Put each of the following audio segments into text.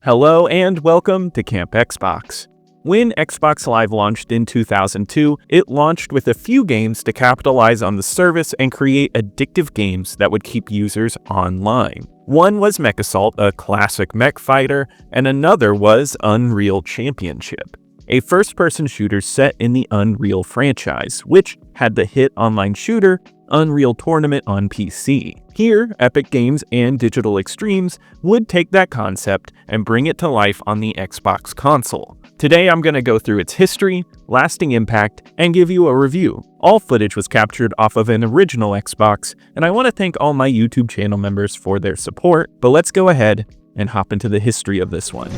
Hello and welcome to Camp Xbox. When Xbox Live launched in 2002, it launched with a few games to capitalize on the service and create addictive games that would keep users online. One was MechAssault, a classic mech fighter, and another was Unreal Championship, a first-person shooter set in the Unreal franchise, which had the hit online shooter Unreal Tournament on PC. Here, Epic Games and Digital Extremes would take that concept and bring it to life on the Xbox console. Today I'm going to go through its history, lasting impact, and give you a review. All footage was captured off of an original Xbox, and I want to thank all my YouTube channel members for their support, but let's go ahead and hop into the history of this one.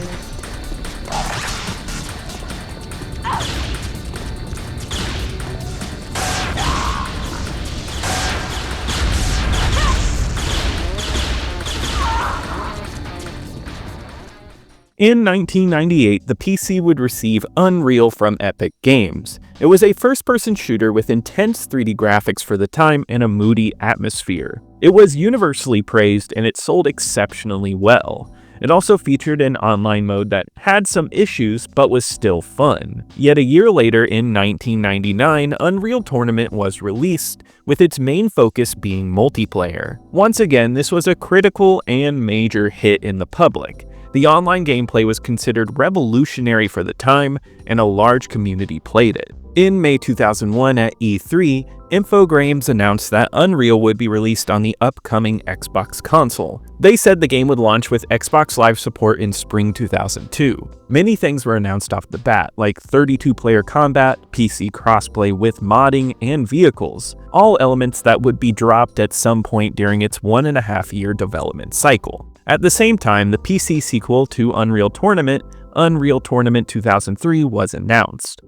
In 1998, the PC would receive Unreal from Epic Games. It was a first-person shooter with intense 3D graphics for the time and a moody atmosphere. It was universally praised and it sold exceptionally well. It also featured an online mode that had some issues but was still fun. Yet a year later, in 1999, Unreal Tournament was released, with its main focus being multiplayer. Once again, this was a critical and major hit in the public. The online gameplay was considered revolutionary for the time, and a large community played it. In May 2001 at E3, Infogrames announced that Unreal would be released on the upcoming Xbox console. They said the game would launch with Xbox Live support in spring 2002. Many things were announced off the bat, like 32-player combat, PC crossplay with modding, and vehicles, all elements that would be dropped at some point during its 1.5-year development cycle. At the same time, the PC sequel to Unreal Tournament, Unreal Tournament 2003, was announced.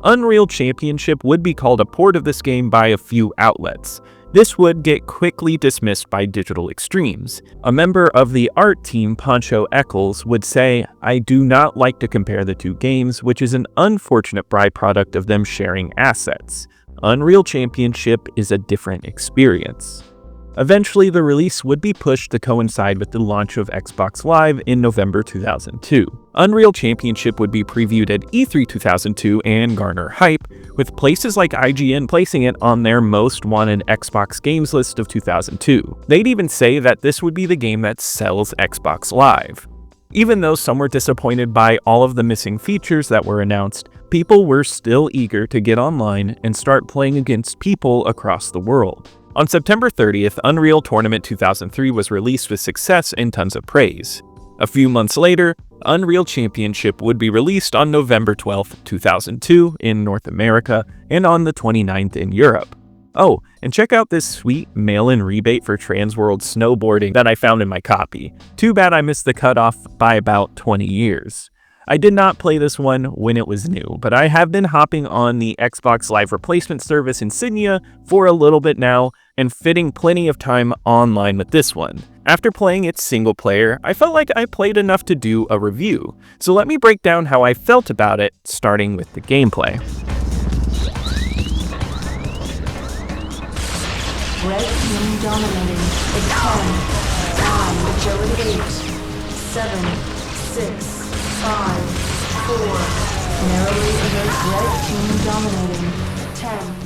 Unreal Championship would be called a port of this game by a few outlets. This would get quickly dismissed by Digital Extremes. A member of the art team, Poncho Eccles, would say, "I do not like to compare the two games, which is an unfortunate byproduct of them sharing assets. Unreal Championship is a different experience." Eventually, the release would be pushed to coincide with the launch of Xbox Live in November 2002. Unreal Championship would be previewed at E3 2002 and garner hype, with places like IGN placing it on their most wanted Xbox games list of 2002. They'd even say that this would be the game that sells Xbox Live. Even though some were disappointed by all of the missing features that were announced, people were still eager to get online and start playing against people across the world. On September 30th, Unreal Tournament 2003 was released with success and tons of praise. A few months later, Unreal Championship would be released on November 12th, 2002 in North America and on the 29th in Europe. Oh, and check out this sweet mail-in rebate for Transworld Snowboarding that I found in my copy. Too bad I missed the cutoff by about 20 years. I did not play this one when it was new, but I have been hopping on the Xbox Live replacement service Insignia for a little bit now and fitting plenty of time online with this one. After playing it single player, I felt like I played enough to do a review, so let me break down how I felt about it, starting with the gameplay. Red team dominating. It's 10, 9, majority 8, 7, 6, 5, 4. Narrowly against red team dominating. 10.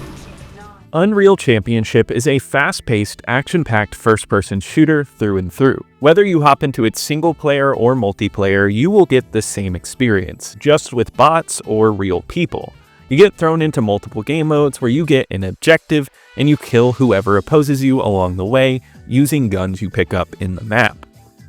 Unreal Championship is a fast-paced, action-packed first-person shooter through and through. Whether you hop into its single-player or multiplayer, you will get the same experience, just with bots or real people. You get thrown into multiple game modes where you get an objective and you kill whoever opposes you along the way using guns you pick up in the map.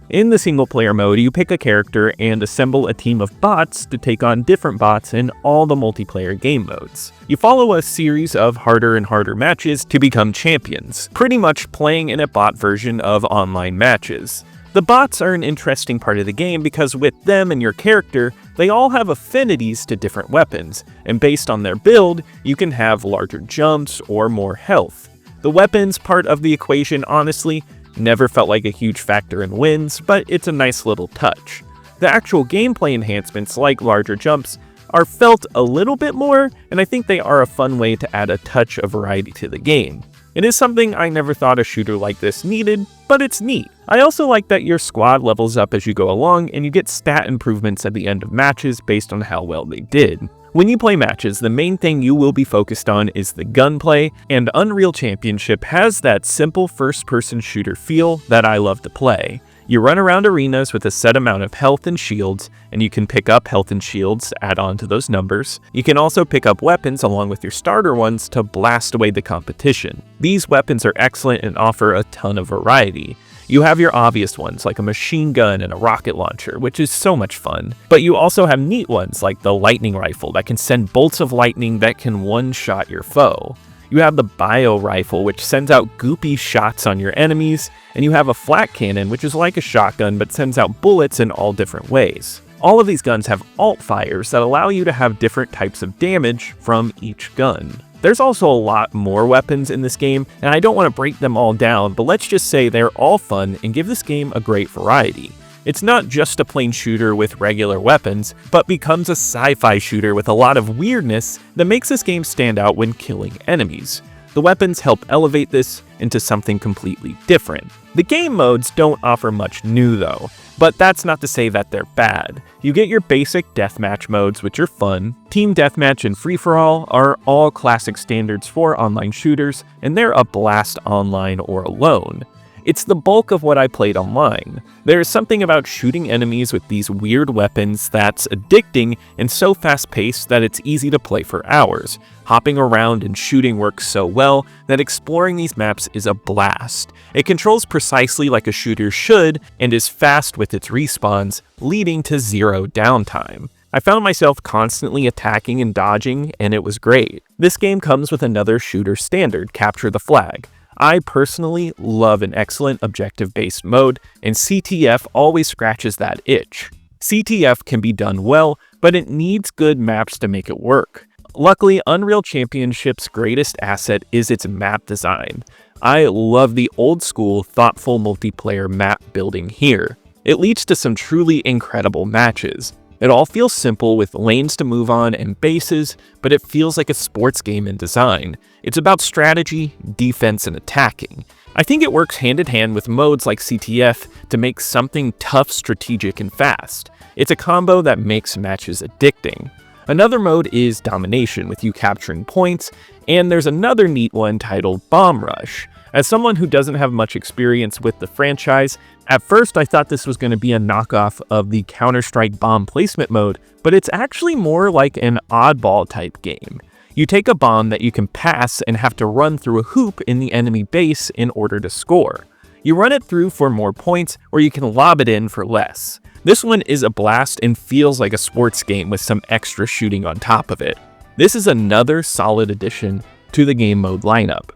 In the single-player mode, you pick a character and assemble a team of bots to take on different bots in all the multiplayer game modes. You follow a series of harder and harder matches to become champions, pretty much playing in a bot version of online matches. The bots are an interesting part of the game because with them and your character, they all have affinities to different weapons, and based on their build, you can have larger jumps or more health. The weapons part of the equation, honestly, never felt like a huge factor in wins, but it's a nice little touch. The actual gameplay enhancements, like larger jumps, are felt a little bit more, and I think they are a fun way to add a touch of variety to the game. It is something I never thought a shooter like this needed, but it's neat. I also like that your squad levels up as you go along and you get stat improvements at the end of matches based on how well they did. When you play matches, the main thing you will be focused on is the gunplay, and Unreal Championship has that simple first-person shooter feel that I love to play. You run around arenas with a set amount of health and shields, and you can pick up health and shields, add on to those numbers. You can also pick up weapons along with your starter ones to blast away the competition. These weapons are excellent and offer a ton of variety. You have your obvious ones like a machine gun and a rocket launcher, which is so much fun. But you also have neat ones like the lightning rifle that can send bolts of lightning that can one-shot your foe. You have the bio rifle, which sends out goopy shots on your enemies, and you have a flat cannon, which is like a shotgun but sends out bullets in all different ways. All of these guns have alt fires that allow you to have different types of damage from each gun. There's also a lot more weapons in this game, and I don't want to break them all down, but let's just say they're all fun and give this game a great variety. It's not just a plain shooter with regular weapons, but becomes a sci-fi shooter with a lot of weirdness that makes this game stand out when killing enemies. The weapons help elevate this into something completely different. The game modes don't offer much new though, but that's not to say that they're bad. You get your basic deathmatch modes, which are fun. Team deathmatch and free-for-all are all classic standards for online shooters, and they're a blast online or alone. It's the bulk of what I played online. There is something about shooting enemies with these weird weapons that's addicting and so fast-paced that it's easy to play for hours. Hopping around and shooting works so well that exploring these maps is a blast. It controls precisely like a shooter should and is fast with its respawns, leading to zero downtime. I found myself constantly attacking and dodging, and it was great. This game comes with another shooter standard, Capture the Flag. I personally love an excellent objective-based mode, and CTF always scratches that itch. CTF can be done well, but it needs good maps to make it work. Luckily, Unreal Championship's greatest asset is its map design. I love the old-school, thoughtful multiplayer map building here. It leads to some truly incredible matches. It all feels simple with lanes to move on and bases, but it feels like a sports game in design. It's about strategy, defense, and attacking. I think it works hand in hand with modes like CTF to make something tough, strategic, and fast. It's a combo that makes matches addicting. Another mode is Domination, with you capturing points, and there's another neat one titled Bomb Rush. As someone who doesn't have much experience with the franchise, at first I thought this was going to be a knockoff of the Counter-Strike bomb placement mode, but it's actually more like an oddball type game. You take a bomb that you can pass and have to run through a hoop in the enemy base in order to score. You run it through for more points, or you can lob it in for less. This one is a blast and feels like a sports game with some extra shooting on top of it. This is another solid addition to the game mode lineup.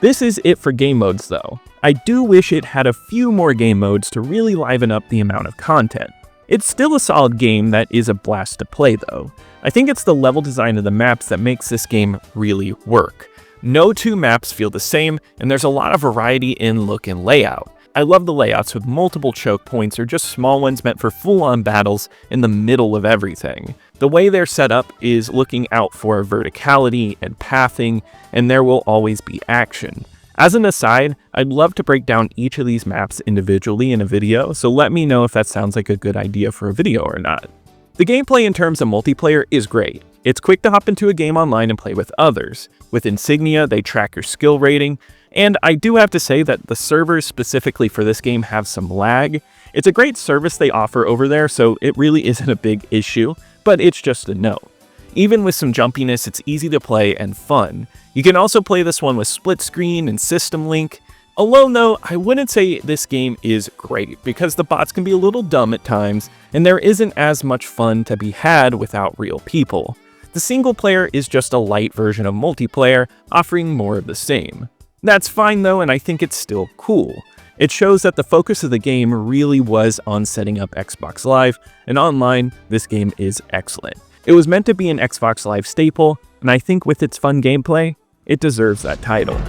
This is it for game modes though. I do wish it had a few more game modes to really liven up the amount of content. It's still a solid game that is a blast to play though. I think it's the level design of the maps that makes this game really work. No two maps feel the same, and there's a lot of variety in look and layout. I love the layouts with multiple choke points or just small ones meant for full-on battles in the middle of everything. The way they're set up is looking out for verticality and pathing, and there will always be action. As an aside, I'd love to break down each of these maps individually in a video, so let me know if that sounds like a good idea for a video or not. The gameplay in terms of multiplayer is great. It's quick to hop into a game online and play with others. With Insignia, they track your skill rating, and I do have to say that the servers specifically for this game have some lag. It's a great service they offer over there, so it really isn't a big issue, but it's just a note. Even with some jumpiness, it's easy to play and fun. You can also play this one with split screen and system link. Alone though, I wouldn't say this game is great because the bots can be a little dumb at times, and there isn't as much fun to be had without real people. The single player is just a light version of multiplayer, offering more of the same. That's fine though, and I think it's still cool. It shows that the focus of the game really was on setting up Xbox Live, and online, this game is excellent. It was meant to be an Xbox Live staple, and I think with its fun gameplay, it deserves that title.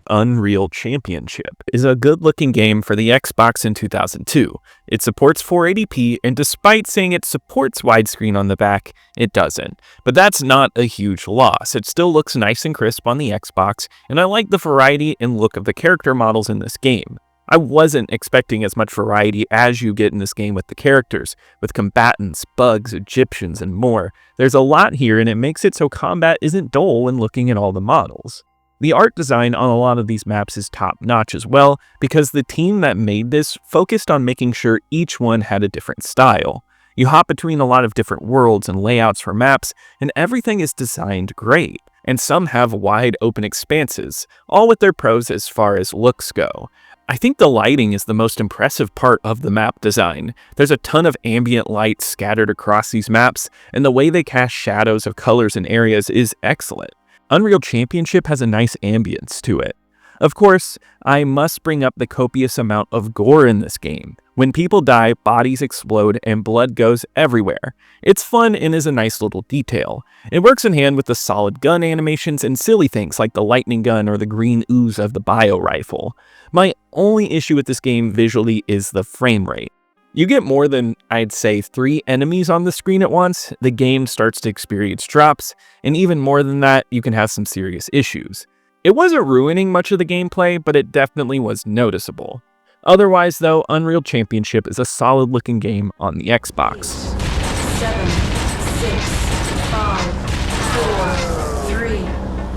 Unreal Championship is a good-looking game for the Xbox in 2002. It supports 480p, and despite saying it supports widescreen on the back, it doesn't. But that's not a huge loss. It still looks nice and crisp on the Xbox, and I like the variety and look of the character models in this game. I wasn't expecting as much variety as you get in this game with the characters, with combatants, bugs, Egyptians, and more. There's a lot here, and it makes it so combat isn't dull when looking at all the models. The art design on a lot of these maps is top-notch as well, because the team that made this focused on making sure each one had a different style. You hop between a lot of different worlds and layouts for maps, and everything is designed great. And some have wide open expanses, all with their pros as far as looks go. I think the lighting is the most impressive part of the map design. There's a ton of ambient light scattered across these maps, and the way they cast shadows of colors in areas is excellent. Unreal Championship has a nice ambience to it. Of course, I must bring up the copious amount of gore in this game. When people die, bodies explode and blood goes everywhere. It's fun and is a nice little detail. It works in hand with the solid gun animations and silly things like the lightning gun or the green ooze of the bio rifle. My only issue with this game visually is the frame rate. You get more than, I'd say, 3 enemies on the screen at once, the game starts to experience drops, and even more than that, you can have some serious issues. It wasn't ruining much of the gameplay, but it definitely was noticeable. Otherwise though, Unreal Championship is a solid looking game on the Xbox. 7, 6, 5,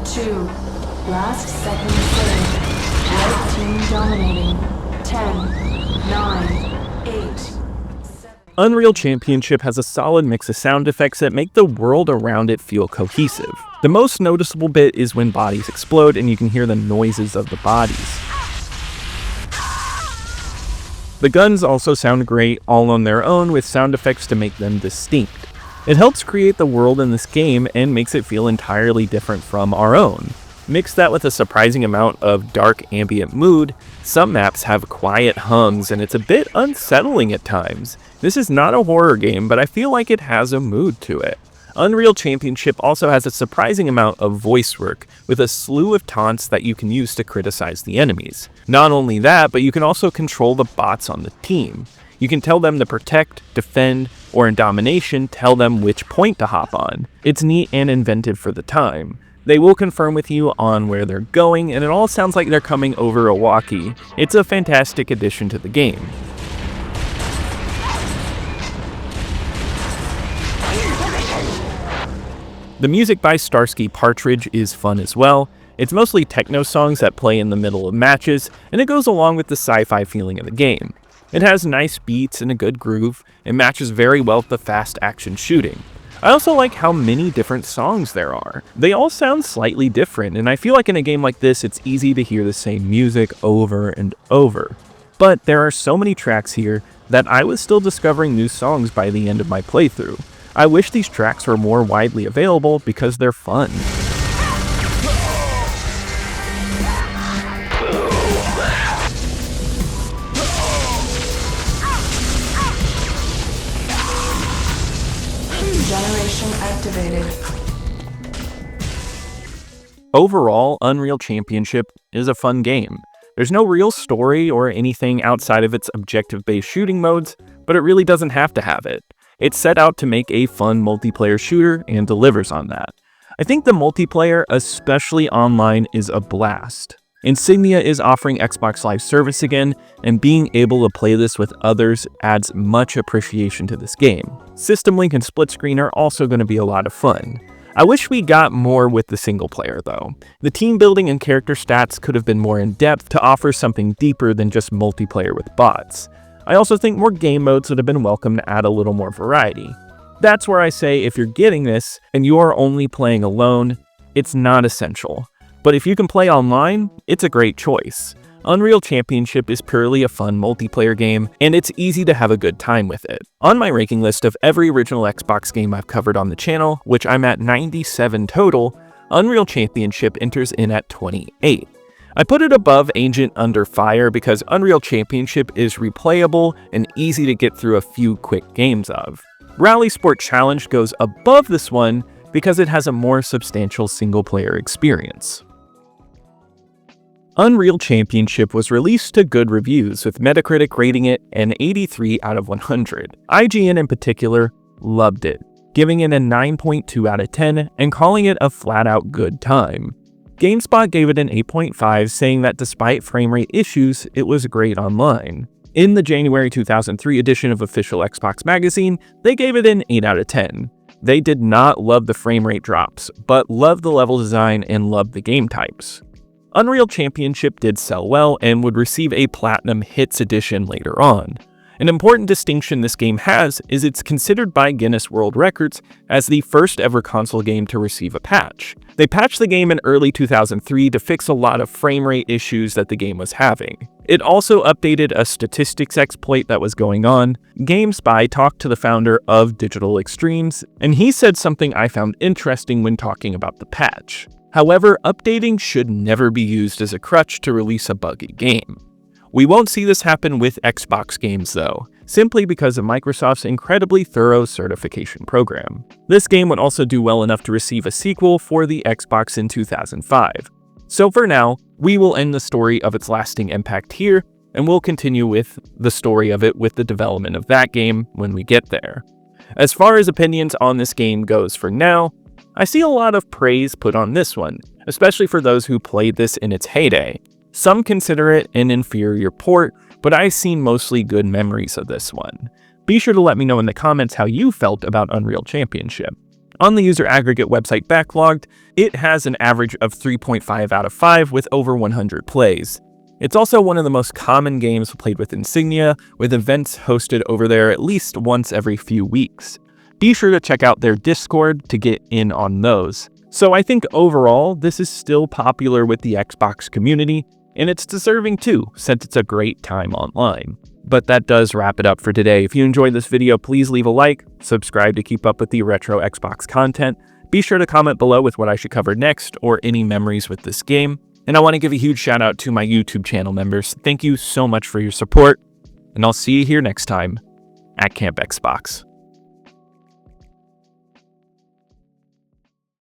4, 3, 2, last second save. Red team dominating. 10, 9, 8, 7. Unreal Championship has a solid mix of sound effects that make the world around it feel cohesive. The most noticeable bit is when bodies explode and you can hear the noises of the bodies. The guns also sound great all on their own with sound effects to make them distinct. It helps create the world in this game and makes it feel entirely different from our own. Mix that with a surprising amount of dark ambient mood, some maps have quiet hums and it's a bit unsettling at times. This is not a horror game, but I feel like it has a mood to it. Unreal Championship also has a surprising amount of voice work, with a slew of taunts that you can use to criticize the enemies. Not only that, but you can also control the bots on the team. You can tell them to protect, defend, or in domination, tell them which point to hop on. It's neat and inventive for the time. They will confirm with you on where they're going, and it all sounds like they're coming over a walkie. It's a fantastic addition to the game. The music by Starsky Partridge is fun as well. It's mostly techno songs that play in the middle of matches, and it goes along with the sci-fi feeling of the game. It has nice beats and a good groove, and matches very well with the fast action shooting. I also like how many different songs there are. They all sound slightly different, and I feel like in a game like this, it's easy to hear the same music over and over. But there are so many tracks here that I was still discovering new songs by the end of my playthrough. I wish these tracks were more widely available because they're fun. Generation activated. Overall, Unreal Championship is a fun game. There's no real story or anything outside of its objective-based shooting modes, but it really doesn't have to have it. It's set out to make a fun multiplayer shooter and delivers on that. I think the multiplayer, especially online, is a blast. Insignia is offering Xbox Live service again, and being able to play this with others adds much appreciation to this game. System Link and Split Screen are also going to be a lot of fun. I wish we got more with the single player though. The team building and character stats could have been more in depth to offer something deeper than just multiplayer with bots. I also think more game modes would have been welcome to add a little more variety. That's where I say if you're getting this and you are only playing alone, it's not essential. But if you can play online, it's a great choice. Unreal Championship is purely a fun multiplayer game, and it's easy to have a good time with it. On my ranking list of every original Xbox game I've covered on the channel, which I'm at 97 total, Unreal Championship enters in at 28. I put it above Agent Under Fire because Unreal Championship is replayable and easy to get through a few quick games of. Rally Sport Challenge goes above this one because it has a more substantial single-player experience. Unreal Championship was released to good reviews, with Metacritic rating it an 83 out of 100. IGN in particular loved it, giving it a 9.2 out of 10 and calling it a flat-out good time. GameSpot gave it an 8.5, saying that despite frame rate issues, it was great online. In the January 2003 edition of Official Xbox Magazine, they gave it an 8 out of 10. They did not love the frame rate drops, but loved the level design and loved the game types. Unreal Championship did sell well and would receive a Platinum Hits edition later on. An important distinction this game has is it's considered by Guinness World Records as the first ever console game to receive a patch. They patched the game in early 2003 to fix a lot of frame rate issues that the game was having. It also updated a statistics exploit that was going on. GameSpy talked to the founder of Digital Extremes, and he said something I found interesting when talking about the patch. However, updating should never be used as a crutch to release a buggy game. We won't see this happen with Xbox games though, simply because of Microsoft's incredibly thorough certification program. This game would also do well enough to receive a sequel for the Xbox in 2005. So for now, we will end the story of its lasting impact here, and we'll continue with the story of it with the development of that game when we get there. As far as opinions on this game goes for now, I see a lot of praise put on this one, especially for those who played this in its heyday. Some consider it an inferior port, but I've seen mostly good memories of this one. Be sure to let me know in the comments how you felt about Unreal Championship. On the user aggregate website Backlogged, it has an average of 3.5 out of 5 with over 100 plays. It's also one of the most common games played with Insignia, with events hosted over there at least once every few weeks. Be sure to check out their Discord to get in on those. So I think overall, this is still popular with the Xbox community, and it's deserving too, since it's a great time online. But that does wrap it up for today. If you enjoyed this video, please leave a like, subscribe to keep up with the retro Xbox content. Be sure to comment below with what I should cover next or any memories with this game. And I want to give a huge shout out to my YouTube channel members. Thank you so much for your support, and I'll see you here next time at Camp Xbox.